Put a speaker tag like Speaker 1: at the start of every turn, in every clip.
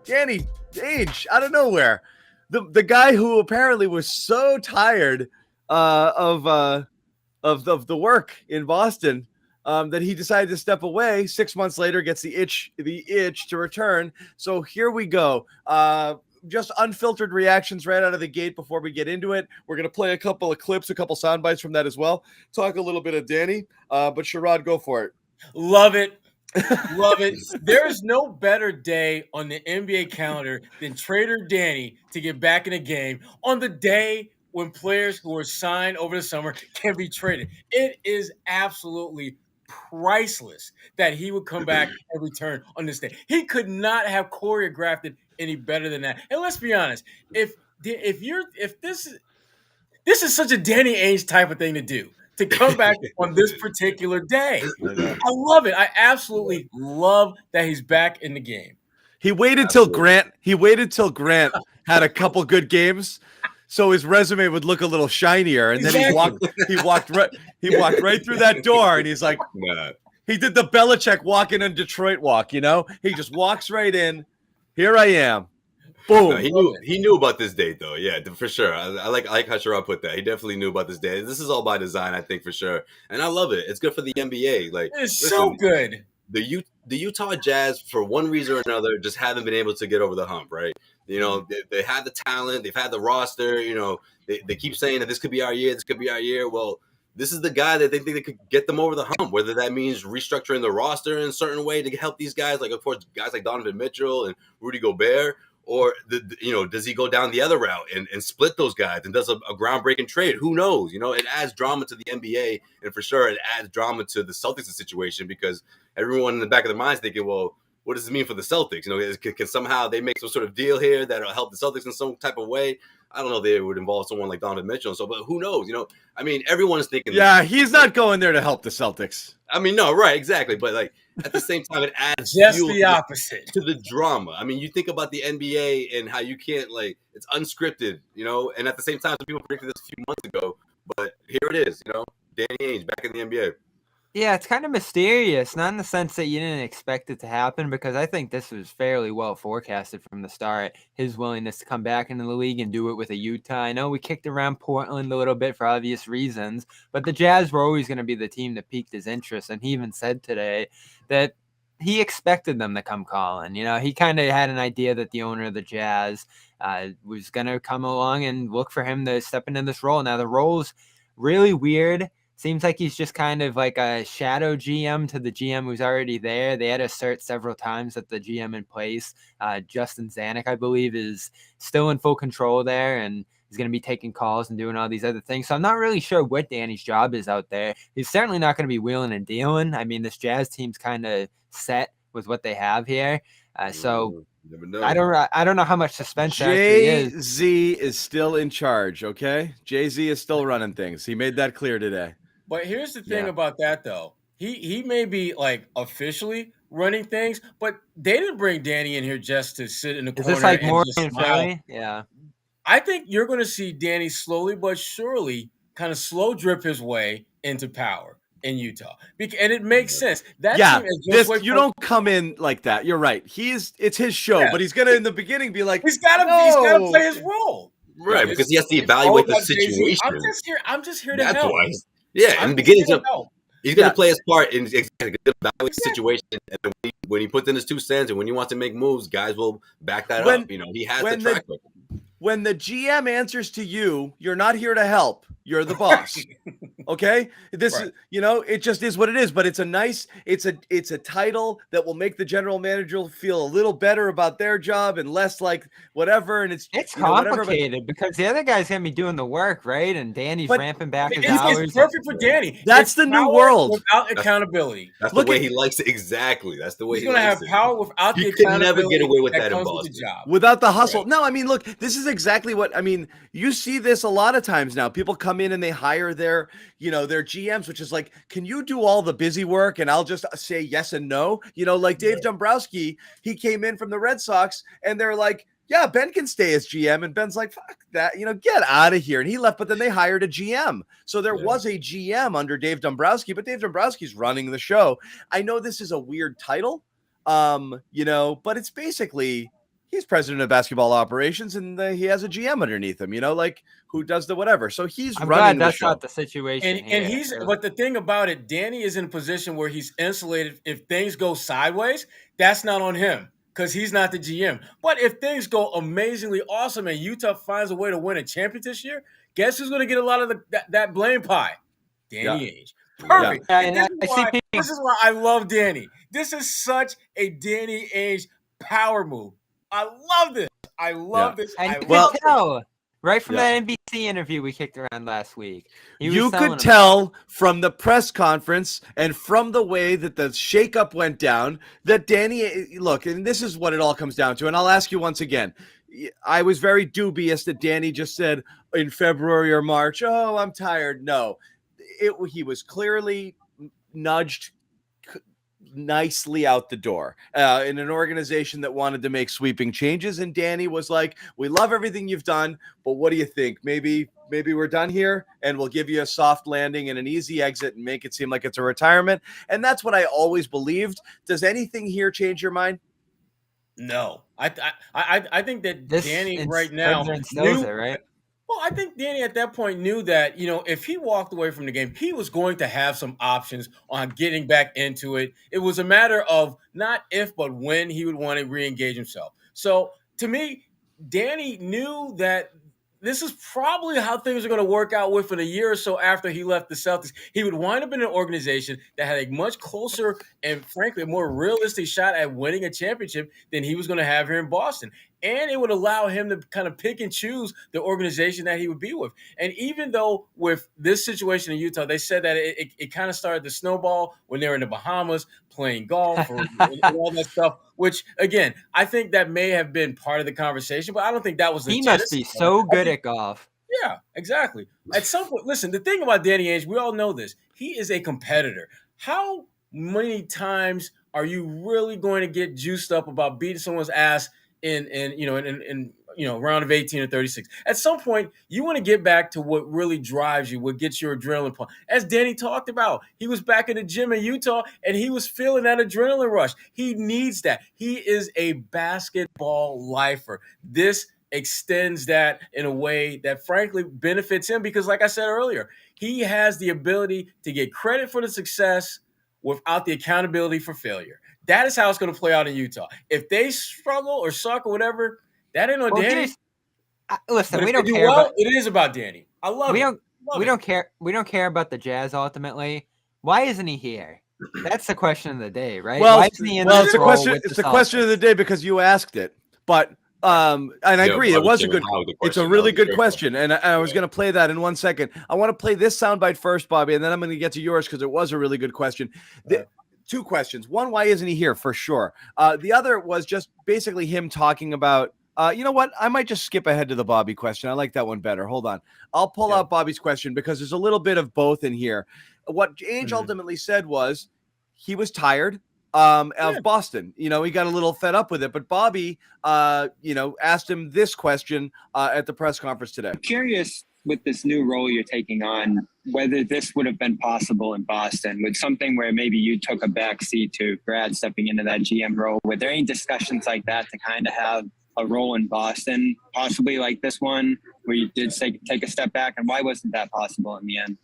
Speaker 1: Danny Ainge out of nowhere. The guy who apparently was so tired of the work in Boston that he decided to step away. 6 months later, gets the itch to return. So here we go. Just unfiltered reactions right out of the gate before we get into it. We're going to play a couple of clips, a couple sound bites from that as well. Talk a little bit of Danny, but Sherrod, go for it.
Speaker 2: Love it. Love it. There is no better day on the NBA calendar than Trader Danny to get back in the game on the day when players who are signed over the summer can be traded. It is absolutely priceless that he would come back and return on this day. He could not have choreographed it any better than that. And let's be honest, if this is such a Danny Ainge type of thing to do, to come back on this particular day. I love it. I absolutely love that he's back in the game.
Speaker 1: He waited till Grant had a couple good games, so his resume would look a little shinier. And then he walked right through that door, and he's like, he did the Belichick walking in Detroit walk. He just walks right in. Here I am. Boom.
Speaker 3: No, he knew about this date though. Yeah, for sure. I like how Sherrod put that. He definitely knew about this day. This is all by design, I think, for sure. And I love it. It's good for the NBA.
Speaker 2: It's so good.
Speaker 3: The Utah Jazz, for one reason or another, just haven't been able to get over the hump, right? They had the talent, they've had the roster. They keep saying that this could be our year. This could be our year. Well, this is the guy that they think they could get them over the hump, whether that means restructuring the roster in a certain way to help these guys, like, of course, guys like Donovan Mitchell and Rudy Gobert. Or, does he go down the other route and split those guys and does a groundbreaking trade? Who knows? It adds drama to the NBA, and for sure it adds drama to the Celtics situation, because everyone in the back of their minds thinking, well, what does this mean for the Celtics? Can somehow they make some sort of deal here that'll help the Celtics in some type of way? I don't know if they would involve someone like Donovan Mitchell, but who knows? Everyone is thinking.
Speaker 1: Yeah, he's not going there to help the Celtics.
Speaker 3: No, right, exactly. But at the same time, it adds
Speaker 2: just the opposite
Speaker 3: to the drama. You think about the NBA and how you can't, it's unscripted, and at the same time, some people predicted this a few months ago, but here it is, Danny Ainge back in the NBA.
Speaker 4: Yeah, it's kind of mysterious, not in the sense that you didn't expect it to happen, because I think this was fairly well forecasted from the start, his willingness to come back into the league and do it with a Utah. I know we kicked around Portland a little bit for obvious reasons, but the Jazz were always going to be the team that piqued his interest, and he even said today that he expected them to come calling. He kind of had an idea that the owner of the Jazz was going to come along and look for him to step into this role. Now, the role's really weird. Seems like he's just kind of like a shadow GM to the GM who's already there. They had to assert several times that the GM in place, Justin Zanuck, I believe, is still in full control there, and he's going to be taking calls and doing all these other things. So I'm not really sure what Danny's job is out there. He's certainly not going to be wheeling and dealing. This Jazz team's kind of set with what they have here. So I don't know how much suspense actually is.
Speaker 1: Jay-Z is still in charge, okay? Jay-Z is still running things. He made that clear today.
Speaker 2: But here's the thing about that, though. He may be officially running things, but they didn't bring Danny in here just to sit in the corner.
Speaker 4: Is this like
Speaker 2: more
Speaker 4: in Philly? Yeah.
Speaker 2: I think you're going to see Danny slowly but surely kind of slow drip his way into power in Utah, and it makes sense.
Speaker 1: You don't come in like that. You're right. It's his show, but he's gonna in the beginning be like,
Speaker 2: he's got to play his role,
Speaker 3: right? Because he has to evaluate the situation.
Speaker 2: I'm just here to help.
Speaker 3: Yeah, in the beginning, he's going to play his part in evaluate the situation. And when he puts in his 2 cents and when he wants to make moves, guys will back that up. He has the track record.
Speaker 1: When the GM answers to you, you're not here to help. You're the boss. Okay? This is, it just is what it is, but it's a title that will make the general manager feel a little better about their job and less like whatever. And it's
Speaker 4: complicated because the other guy's gonna be doing the work, right? And Danny's ramping back his hours.
Speaker 2: It's perfect for Danny.
Speaker 1: That's the new world
Speaker 2: without accountability.
Speaker 3: That's the way he likes it. Exactly. That's the way
Speaker 2: he's gonna have power without the accountability.
Speaker 3: You can never get away with that in Boston.
Speaker 1: Without the hustle. Right. No, look, this is exactly what you see this a lot of times now. People come in and they hire their GMs, which is like, can you do all the busy work and I'll just say yes and no? Like Dave Dombrowski, he came in from the Red Sox and they're like, yeah, Ben can stay as GM. And Ben's like, fuck that, get out of here. And he left, but then they hired a GM. So there was a GM under Dave Dombrowski, but Dave Dombrowski's running the show. I know this is a weird title, but it's basically he's president of basketball operations, and he has a GM underneath him, like who does the whatever. So he's
Speaker 4: I'm
Speaker 1: running
Speaker 4: glad
Speaker 1: the
Speaker 4: that's
Speaker 1: show.
Speaker 4: not the situation
Speaker 2: And
Speaker 4: here.
Speaker 2: he's but the thing about it, Danny is in a position where he's insulated. If things go sideways, that's not on him because he's not the GM. But if things go amazingly awesome and Utah finds a way to win a championship this year, guess who's going to get a lot of that blame pie? Danny Ainge. Perfect.
Speaker 4: Yeah,
Speaker 2: And
Speaker 4: and
Speaker 2: this is why I love Danny. This is such a Danny Ainge power move. I love this. I love this.
Speaker 4: And
Speaker 2: I
Speaker 4: you
Speaker 2: love
Speaker 4: could tell right from that NBC interview we kicked around last week.
Speaker 1: You could tell from the press conference and from the way that the shakeup went down that Danny, look, and this is what it all comes down to. And I'll ask you once again. I was very dubious that Danny just said in February or March, "Oh, I'm tired." No, he was clearly nudged nicely out the door in an organization that wanted to make sweeping changes. And Danny was like, "We love everything you've done, but what do you think? Maybe we're done here and we'll give you a soft landing and an easy exit and make it seem like it's a retirement." And that's what I always believed. Does anything here change your mind?
Speaker 2: No, I think that Danny right now
Speaker 4: knew, right?
Speaker 2: Well, I think Danny at that point knew that, if he walked away from the game, he was going to have some options on getting back into it. It was a matter of not if, but when he would want to re-engage himself. So to me, Danny knew that this is probably how things are going to work out within a year or so after he left the Celtics. He would wind up in an organization that had a much closer and, frankly, a more realistic shot at winning a championship than he was going to have here in Boston. And it would allow him to kind of pick and choose the organization that he would be with. And even though with this situation in Utah, they said that it kind of started to snowball when they were in the Bahamas playing golf and all that stuff, which, again, I think that may have been part of the conversation, but I don't think that was the
Speaker 4: He must be so good at golf.
Speaker 2: Yeah, exactly. At some point, listen, the thing about Danny Ainge, we all know this. He is a competitor. How many times are you really going to get juiced up about beating someone's ass in round of 18 or 36? At some point, you want to get back to what really drives you, what gets your adrenaline pumping. As Danny talked about, he was back in the gym in Utah and he was feeling that adrenaline rush. He needs that. He is a basketball lifer. This extends that in a way that frankly benefits him because, like I said earlier, he has the ability to get credit for the success without the accountability for failure. That is how it's going to play out in Utah. If they struggle or suck or whatever, that ain't on Danny.
Speaker 4: Listen, we don't care.
Speaker 2: It is about Danny. I love it.
Speaker 4: We don't care. We don't care about the Jazz ultimately. Why isn't he here? That's the question of the day, right?
Speaker 1: Well,
Speaker 4: why isn't he in
Speaker 1: it's a question.
Speaker 4: It's
Speaker 1: the question of the day because you asked it, but. And I agree, it was a good. It's a really good question, and I was going to play that in 1 second. I want to play this soundbite first, Bobby, and then I'm going to get to yours because it was a really good question. Two questions. One, why isn't he here? For sure. The other was just basically him talking about. You know what? I might just skip ahead to the Bobby question. I like that one better. Hold on. I'll pull out Bobby's question because there's a little bit of both in here. What Ainge ultimately said was he was tired. Of Boston, he got a little fed up with it, but Bobby, asked him this question at the press conference today.
Speaker 5: I'm curious with this new role you're taking on, whether this would have been possible in Boston with something where maybe you took a back seat to Brad stepping into that GM role. Were there any discussions like that to kind of have a role in Boston, possibly like this one, where you did take a step back, and why wasn't that possible in the end?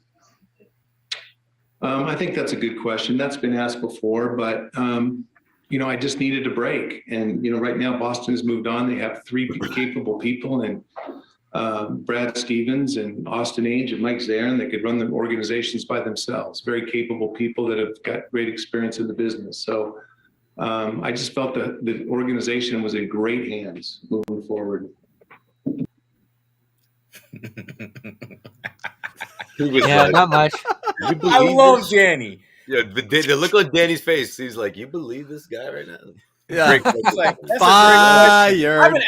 Speaker 6: I think that's a good question. That's been asked before, but, I just needed a break. And, right now Boston has moved on. They have three capable people and Brad Stevens and Austin Ainge and Mike Zarin that could run the organizations by themselves. Very capable people that have got great experience in the business. So I just felt that the organization was in great hands moving forward.
Speaker 4: Not much.
Speaker 2: I love Danny.
Speaker 3: Yeah, the look on Danny's face. He's like, "You believe this guy right now?"
Speaker 1: Yeah,
Speaker 2: I've been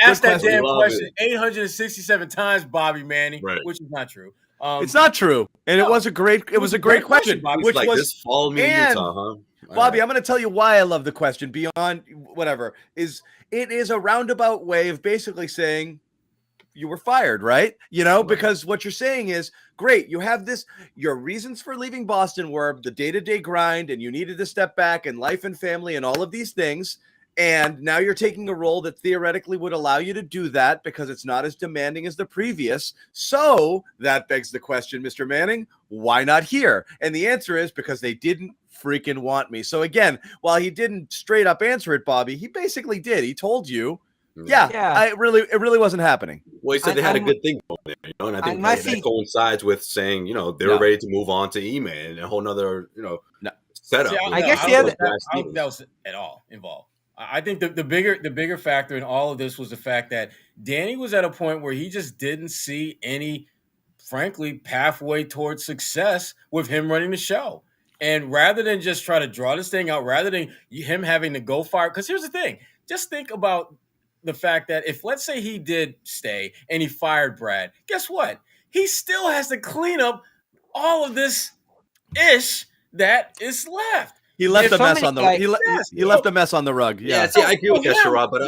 Speaker 2: asked that damn question 867 times, Bobby Manning, which is not true.
Speaker 1: It's not true, and it was a great question.
Speaker 3: Bobby.
Speaker 1: Which
Speaker 3: like,
Speaker 1: was
Speaker 3: this fall me in Utah, huh?
Speaker 1: Bobby, I'm going to tell you why I love the question. Beyond whatever it is a roundabout way of basically saying you were fired, right? Because what you're saying is, great, you have this, your reasons for leaving Boston were the day-to-day grind and you needed to step back and life and family and all of these things. And now you're taking a role that theoretically would allow you to do that because it's not as demanding as the previous. So that begs the question, Mr. Manning, why not here? And the answer is because they didn't freaking want me. So again, while he didn't straight up answer it, Bobby, he basically did. He told you,
Speaker 4: Yeah.
Speaker 1: it really wasn't happening.
Speaker 3: Well, he said they had a good thing going there, you know, and I think that coincides with saying, you know, they were ready to move on to Ime and a whole nother, you know, setup.
Speaker 4: I guess
Speaker 2: I don't think that was at all involved. I think the bigger factor in all of this was the fact that Danny was at a point where he just didn't see any, frankly, pathway towards success with him running the show. And rather than just try to draw this thing out, rather than him having to go fire, because here's the thing, just think about the fact that if, let's say, he did stay and he fired Brad, guess what? He still has to clean up all of this ish that is left.
Speaker 1: He left a mess on the he left a mess on the rug. Yeah,
Speaker 3: see, I agree with that, Sherrod, but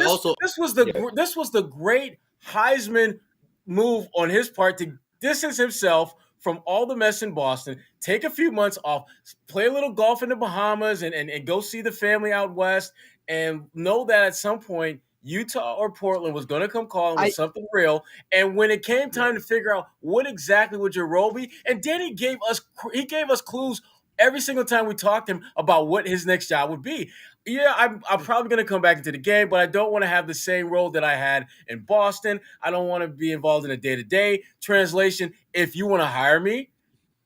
Speaker 2: this was the great Heisman move on his part to distance himself from all the mess in Boston, take a few months off, play a little golf in the Bahamas, and go see the family out west, and know that at some point Utah or Portland was going to come calling with something real. And when it came time to figure out what exactly would your role be, and Danny gave us clues every single time we talked to him about what his next job would be. Yeah, I'm probably going to come back into the game, but I don't want to have the same role that I had in Boston. I don't want to be involved in a day-to-day. Translation, if you want to hire me,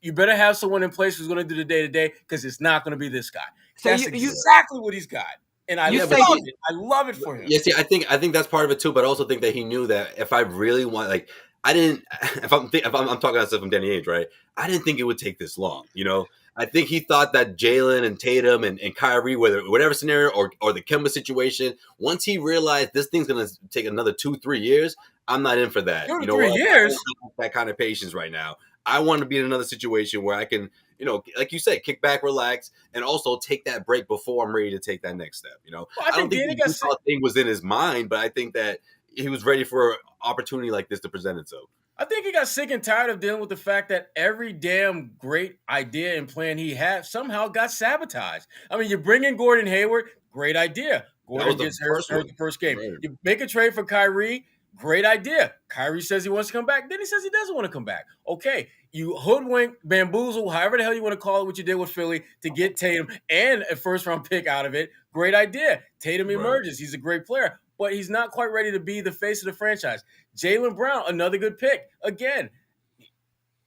Speaker 2: you better have someone in place who's going to do the day-to-day because it's not going to be this guy. So that's exactly what he's got. And I love it. I love it for him.
Speaker 3: Yeah, see, I think that's part of it too, but I also think that he knew that if I really want, like, I didn't, if I'm talking about stuff from Danny Ainge, right? I didn't think it would take this long, you know? I think he thought that Jalen and Tatum and Kyrie, whatever scenario or the Kemba situation, once he realized this thing's going to take another 2-3 years, I'm not in for that.
Speaker 2: 2 to 3 years?
Speaker 3: I don't have that kind of patience right now. I want to be in another situation where I can, you know, like you said, kick back, relax, and also take that break before I'm ready to take that next step, you know?
Speaker 2: Well,
Speaker 3: I don't think the Utah thing was in his mind, but I think that he was ready for an opportunity like this to present itself.
Speaker 2: I think he got sick and tired of dealing with the fact that every damn great idea and plan he had somehow got sabotaged. I mean, you bring in Gordon Hayward, great idea. Gordon gets hurt the first game. Right. You make a trade for Kyrie, great idea. Kyrie says he wants to come back. Then he says he doesn't want to come back. Okay, you hoodwink, bamboozle, however the hell you want to call it, what you did with Philly to get Tatum and a first-round pick out of it. Great idea. Tatum emerges. He's a great player, but he's not quite ready to be the face of the franchise. Jaylen Brown, another good pick. Again,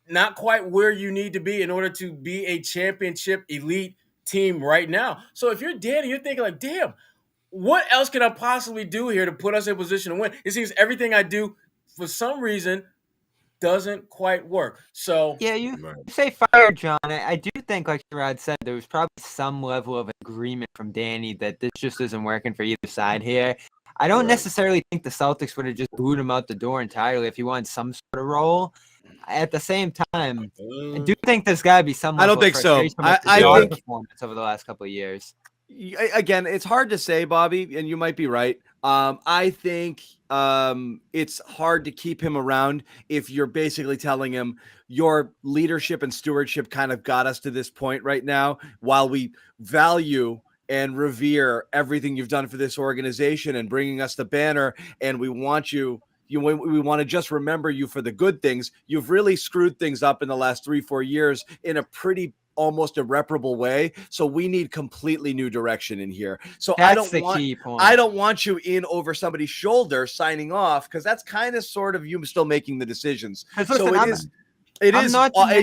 Speaker 2: not quite where you need to be in order to be a championship elite team right now. So if you're Danny, you're thinking like, damn, what else can I possibly do here to put us in position to win? It seems everything I do, for some reason, doesn't quite work. So
Speaker 4: yeah, you say fire, John. I do think, like Sherrod said, there was probably some level of agreement from Danny that this just isn't working for either side here. I don't necessarily think the Celtics would have just booed him out the door entirely if he wanted some sort of role. At the same time, I do think there's got to be some.
Speaker 1: I don't think so.
Speaker 4: I think performance over the last couple of years.
Speaker 1: Again, it's hard to say, Bobby, and you might be right. I think it's hard to keep him around if you're basically telling him your leadership and stewardship kind of got us to this point right now. While we value and revere everything you've done for this organization and bringing us the banner, and we want we want to just remember you for the good things. You've really screwed things up in the last 3-4 years in a pretty almost irreparable way. So we need completely new direction in here. So
Speaker 4: that's
Speaker 1: I don't want you in over somebody's shoulder signing off, because that's kind of sort of you still making the decisions. So it is.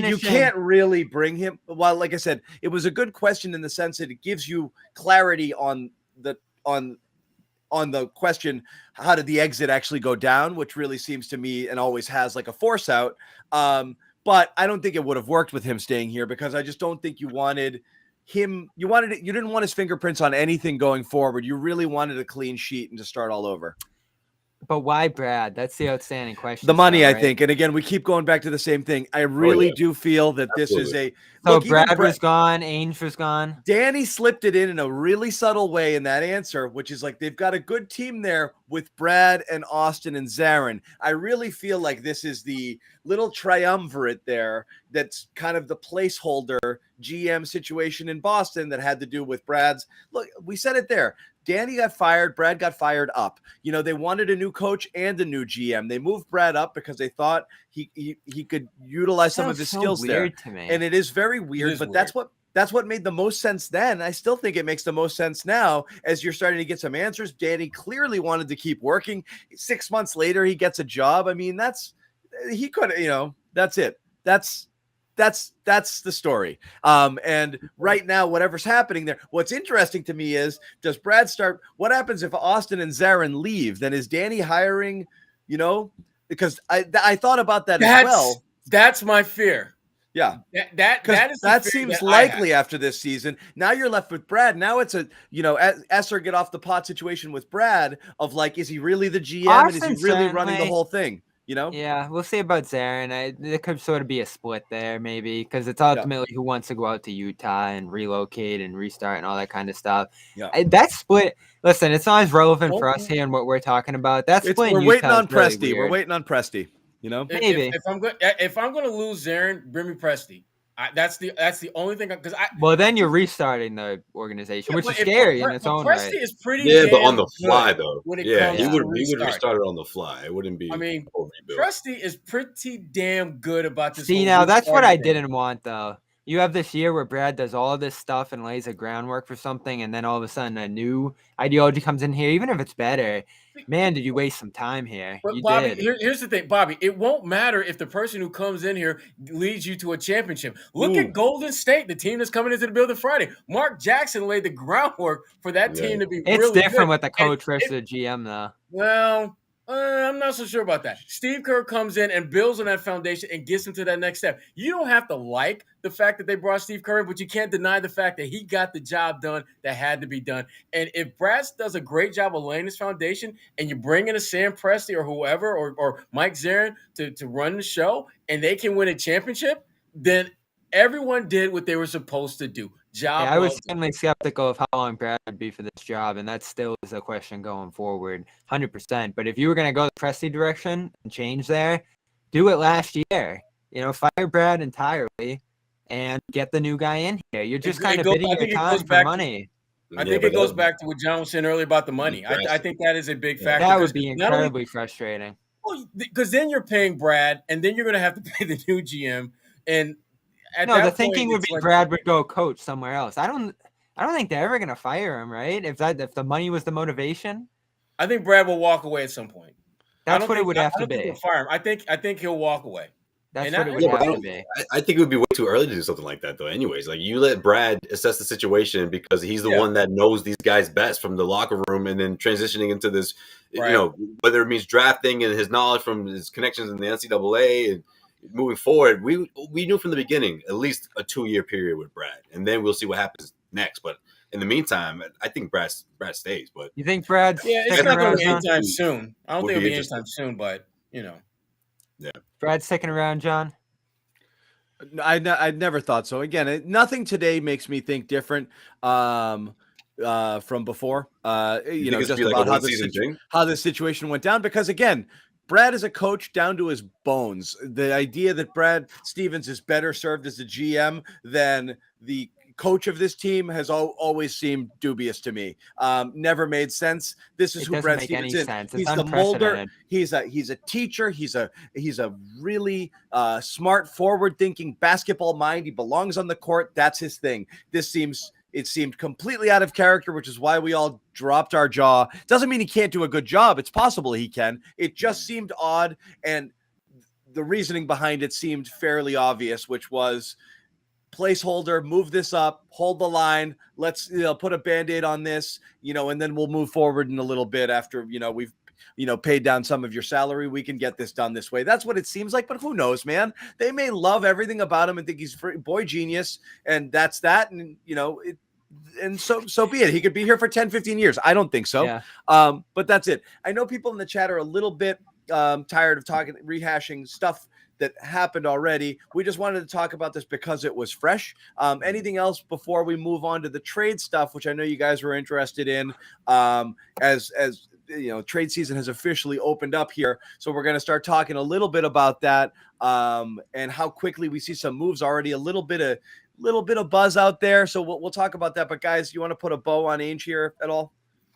Speaker 1: You can't really bring him. Well, like I said, it was a good question in the sense that it gives you clarity on the question, how did the exit actually go down, which really seems to me and always has like a force out. But I don't think it would have worked with him staying here, because I just don't think you wanted him. You didn't want his fingerprints on anything going forward. You really wanted a clean sheet and to start all over.
Speaker 4: But why Brad? That's the outstanding question.
Speaker 1: The money, I think. And again, we keep going back to the same thing. I really do feel that this is a...
Speaker 4: So Brad was gone, Ainge was gone.
Speaker 1: Danny slipped it in a really subtle way in that answer, which is like, they've got a good team there. with Brad and Austin and Zarin. I really feel like this is the little triumvirate there that's kind of the placeholder GM situation in Boston that had to do with Brad's. Look, we said it there. Danny got fired. Brad got fired up. They wanted a new coach and a new GM. They moved Brad up because they thought he could utilize some of his skills there.
Speaker 4: To me.
Speaker 1: And it is very weird, but weird. That's what made the most sense then. I still think it makes the most sense now as you're starting to get some answers. Danny clearly wanted to keep working. 6 months later, he gets a job. I mean, that's it. That's the story. And right now, whatever's happening there, what's interesting to me is, does Brad start? What happens if Austin and Zarin leave? Then is Danny hiring? Because I thought about that as well.
Speaker 2: That's my fear.
Speaker 1: Yeah,
Speaker 2: that
Speaker 1: seems likely after this season. Now you're left with Brad. Now it's Esser get off the pot situation with Brad of like, is he really the GM and is he really running the whole thing?
Speaker 4: Yeah, we'll see about Zarin. There could sort of be a split there, maybe, because it's ultimately who wants to go out to Utah and relocate and restart and all that kind of stuff.
Speaker 1: Yeah,
Speaker 4: that split. Listen, it's not as relevant for us here and what we're talking about. That split.
Speaker 1: We're waiting on Presti. We're waiting on Presti.
Speaker 4: Maybe
Speaker 2: if I'm going to lose Zarin, bring me Presti. That's the only thing because
Speaker 4: well, then you're restarting the organization, which is scary in its own
Speaker 2: Presti
Speaker 4: right.
Speaker 2: is pretty
Speaker 3: but on the fly though. He would restart it on the fly. It wouldn't be.
Speaker 2: I mean, Presti is pretty damn good about this.
Speaker 4: See, now that's what I didn't want though. You have this year where Brad does all of this stuff and lays a groundwork for something, and then all of a sudden a new ideology comes in here, even if it's better. Man, did you waste some time here?
Speaker 2: But Bobby, here's the thing, Bobby. It won't matter if the person who comes in here leads you to a championship. Look at Golden State, the team that's coming into the building Friday. Mark Jackson laid the groundwork for that team to be really good.
Speaker 4: It's different with the coach versus the GM, though.
Speaker 2: Well, I'm not so sure about that. Steve Kerr comes in and builds on that foundation and gets them to that next step. You don't have to like the fact that they brought Steve Kerr in, but you can't deny the fact that he got the job done that had to be done. And if Brad does a great job of laying this foundation and you bring in a Sam Presti or whoever or Mike Zarin to run the show and they can win a championship, then everyone did what they were supposed to do.
Speaker 4: I was certainly skeptical of how long Brad would be for this job, and that still is a question going forward, 100%. But if you were going to go the Presti direction and change there, do it last year. Fire Brad entirely and get the new guy in here. You're just kind of bidding your time for money.
Speaker 2: I think it goes back to what John was saying earlier about the money. I think that is a big factor.
Speaker 4: That would be incredibly frustrating.
Speaker 2: Well, because then you're paying Brad, and then you're going to have to pay the new GM, and
Speaker 4: the thinking would be Brad would go coach somewhere else. I don't think they're ever going to fire him, right? If the money was the motivation,
Speaker 2: I think Brad will walk away at some point.
Speaker 4: That's what it would have to be.
Speaker 2: I don't think he'll fire him. I think he'll walk away.
Speaker 4: That's what it would have to be.
Speaker 3: I think it would be way too early to do something like that, though. Anyways, like you let Brad assess the situation because he's the one that knows these guys best from the locker room, and then transitioning into this, whether it means drafting and his knowledge from his connections in the NCAA and moving forward, we knew from the beginning at least a 2-year period with Brad, and then we'll see what happens next. But in the meantime, I think Brad stays. But
Speaker 4: you think Brad's
Speaker 2: it's not going to be anytime soon. I don't think it'll be anytime soon, but
Speaker 4: Brad's sticking around, John.
Speaker 1: I never thought so. Again, nothing today makes me think different from before. Just about how this situation went down. Because again, Brad is a coach down to his bones. The idea that Brad Stevens is better served as a GM than the coach of this team has always seemed dubious to me. Never made sense. This is who Brad Stevens is. He's the molder. He's a teacher. He's a really smart, forward-thinking basketball mind. He belongs on the court. That's his thing. It seemed completely out of character, which is why we all dropped our jaw. Doesn't mean he can't do a good job. It's possible he can. It just seemed odd, and the reasoning behind it seemed fairly obvious, which was placeholder, move this up, hold the line. Let's put a Band-Aid on this, and then we'll move forward in a little bit after we've paid down some of your salary. We can get this done this way. That's what it seems like, but who knows, man? They may love everything about him and think he's boy genius, and that's that. And, and so be it. He could be here for 10, 15 years. I don't think so.
Speaker 4: Yeah.
Speaker 1: But that's it. I know people in the chat are a little bit tired of rehashing stuff that happened already. We just wanted to talk about this because it was fresh. Anything else before we move on to the trade stuff, which I know you guys were interested in, as trade season has officially opened up here. So we're going to start talking a little bit about that and how quickly we see some moves already. A little bit of buzz out there. So we'll talk about that. But guys, you want to put a bow on Ainge here at all?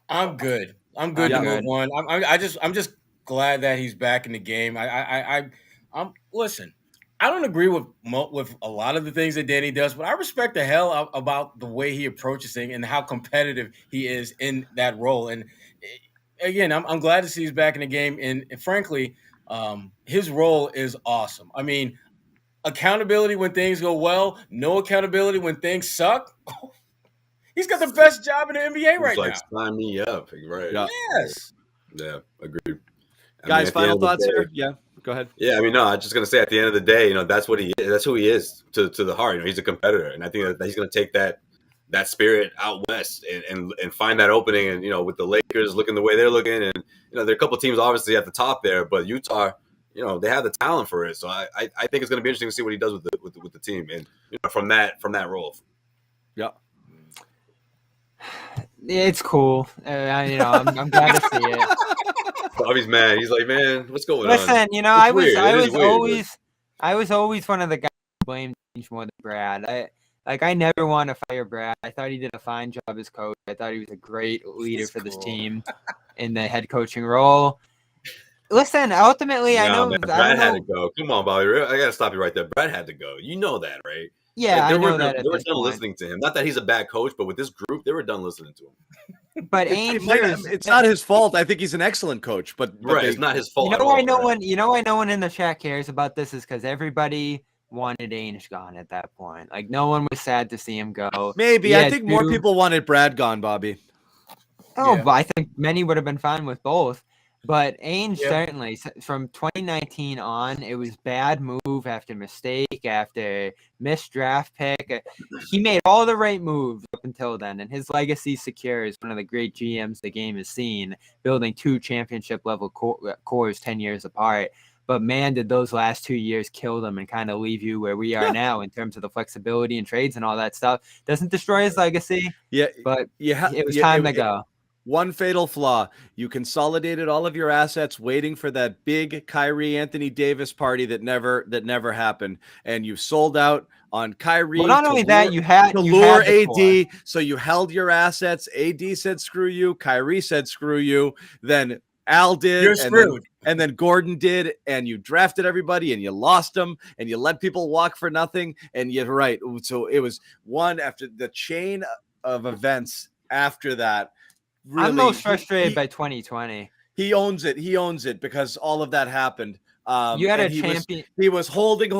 Speaker 2: I'm good. I'm good to move on. I'm just glad that he's back in the game. I'm listen. I don't agree with a lot of the things that Danny does, but I respect the hell about the way he approaches things and how competitive he is in that role. And again, I'm glad to see he's back in the game. And frankly, his role is awesome. I mean, accountability when things go well, no accountability when things suck. He's got the best job in the NBA right now.
Speaker 3: Sign me up, right?
Speaker 2: Yeah. Yes.
Speaker 3: Yeah, agreed.
Speaker 1: Guys, final thoughts here? Yeah, go ahead.
Speaker 3: Yeah, I mean, no, I'm just gonna say at the end of the day, that's what he is. That's who he is to the heart. He's a competitor, and I think that he's gonna take that spirit out west and find that opening. And with the Lakers looking the way they're looking, and there are a couple teams obviously at the top there, but Utah, they have the talent for it. So I think it's gonna be interesting to see what he does with the team, and from that role.
Speaker 1: Yeah.
Speaker 4: It's cool. I'm glad to see it.
Speaker 3: Bobby's mad. He's like, man, what's going on?
Speaker 4: Listen, I was always one of the guys who blamed Ainge more than Brad. I never want to fire Brad. I thought he did a fine job as coach. I thought he was a great leader for this team in the head coaching role. Listen, ultimately, I know
Speaker 3: Brad had to go. Come on, Bobby. I gotta stop you right there. Brad had to go. You know that, right?
Speaker 4: Yeah, I know that.
Speaker 3: They were done listening to him. Not that he's a bad coach, but with this group, they were done listening to him.
Speaker 4: But
Speaker 1: it's not his fault. I think he's an excellent coach, but
Speaker 3: it's not his fault.
Speaker 4: Why no one in the chat cares about this is because everybody wanted Ainge gone at that point. Like no one was sad to see him go.
Speaker 1: Maybe I think more people wanted Brad gone, Bobby.
Speaker 4: But I think many would have been fine with both. But Ainge certainly, from 2019 on, it was bad move after mistake, after missed draft pick. He made all the right moves up until then, and his legacy secure as one of the great GMs the game has seen, building 2 championship-level cores 10 years apart. But man, did those last 2 years kill them and kind of leave you where we are now in terms of the flexibility and trades and all that stuff. Doesn't destroy his legacy, but it was time to go.
Speaker 1: One fatal flaw. You consolidated all of your assets waiting for that big Kyrie Anthony Davis party that never happened. And you sold out on Kyrie.
Speaker 4: Well, not only that, you had
Speaker 1: AD. So you held your assets. AD said screw you. Kyrie said screw you. Then Al did.
Speaker 2: You're screwed.
Speaker 1: And then Gordon did, and you drafted everybody, and you lost them, and you let people walk for nothing. And you're right. So it was one after the chain of events after that. Really,
Speaker 4: I'm most frustrated by 2020.
Speaker 1: He owns it because all of that happened.
Speaker 4: You had a champion.
Speaker 1: He was holding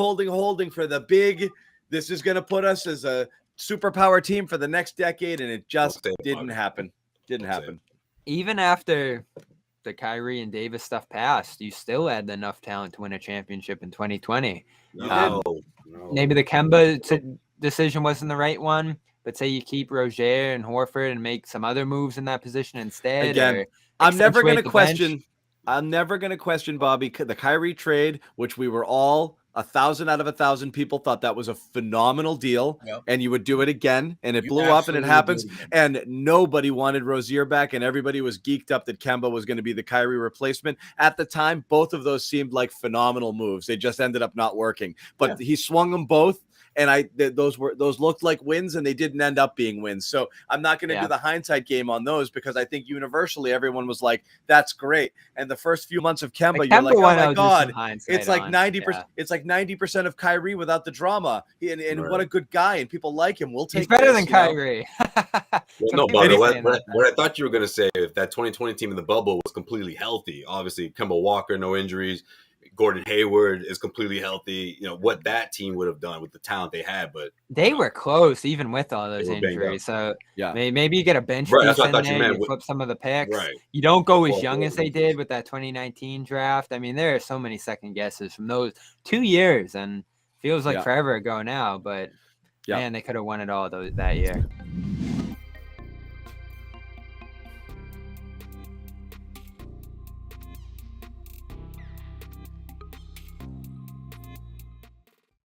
Speaker 1: for the big. This is going to put us as a superpower team for the next decade, and it just didn't happen. Didn't happen.
Speaker 4: Even after the Kyrie and Davis stuff passed, you still had enough talent to win a championship in 2020.
Speaker 3: No.
Speaker 4: Maybe the Kemba decision wasn't the right one. But say you keep Rozier and Horford and make some other moves in that position instead.
Speaker 1: Again, I'm never going to question Bobby the Kyrie trade, which we were all 1,000 out of 1,000 people thought that was a phenomenal deal, and you would do it again, and it blew up, and it happens, and nobody wanted Rozier back, and everybody was geeked up that Kemba was going to be the Kyrie replacement. At the time, both of those seemed like phenomenal moves. They just ended up not working, but he swung them both. And those looked like wins, and they didn't end up being wins. So I'm not going to do the hindsight game on those because I think universally everyone was like, "That's great." And the first few months of Kemba, you're like, "Oh my god, it's like 90%. It's like 90% of Kyrie without the drama." And what a good guy, and people like him. We'll take.
Speaker 4: He's better than Kyrie.
Speaker 3: No, Bobby. What I thought you were going to say, if that 2020 team in the bubble was completely healthy, obviously Kemba Walker, no injuries. Gordon Hayward is completely healthy. What that team would have done with the talent they had, but
Speaker 4: they were close even with all those injuries. So maybe you get a bench piece in there, you flip some of the picks.
Speaker 3: Right.
Speaker 4: You don't go as young as they did with that 2019 draft. I mean, there are so many second guesses from those 2 years, and feels like forever ago now. But man, they could have won it all that year.